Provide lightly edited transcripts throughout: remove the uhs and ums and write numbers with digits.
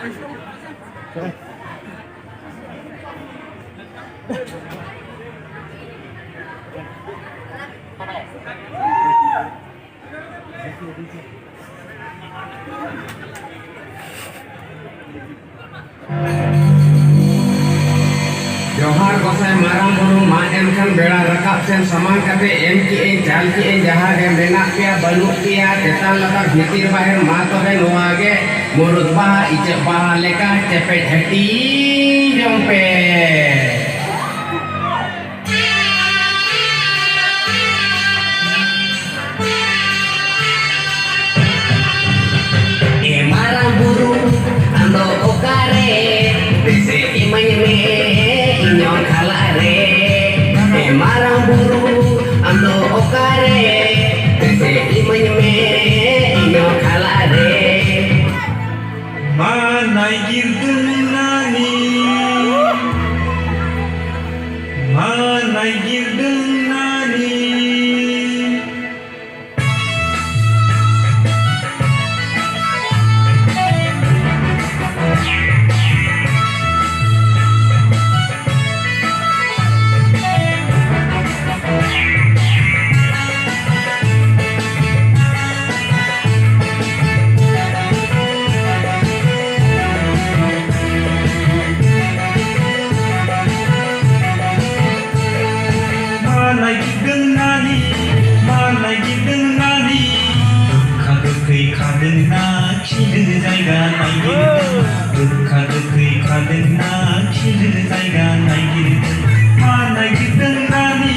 Johar Gosai Marang Buru Ma Emkan Bela Rakap Sen Saman Kate MKA Jal Ki Jahar Dem Renak Pia Baluk Pia Tetan Latar Bhitir Bahir Ma Tobe Nuage Murut Baha Icek Baha Leka Cepet Hati Jompe Marang Buru Ando Okare Bese Imanyeme Inyon Kalare Marang Buru Ando Okare Bese Imanyeme Inyon Kalare Manay girdin nani Manay girdin nani Manay girdin nani Manay girdin nani Goखा गोखै खादों ना खिदों जायगा नायगिरदों गोखा गोखै खादों ना खिदों जायगा नायगिरदों Manay girdin nani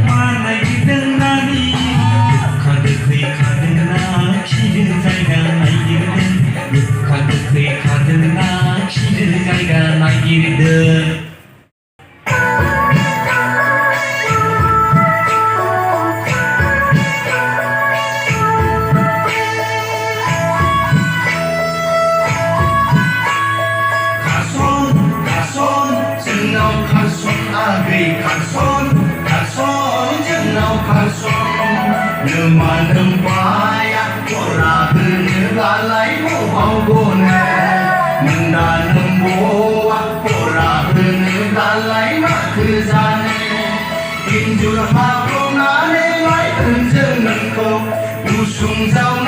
Manay girdin nani गोखा गोखै खादों ना खिदों जायगा नायगिरदों गोखा गोखै खादों ना खिदों जायगा नायगिरदों Injur hapung ane lai tenjeng nengko Usung zau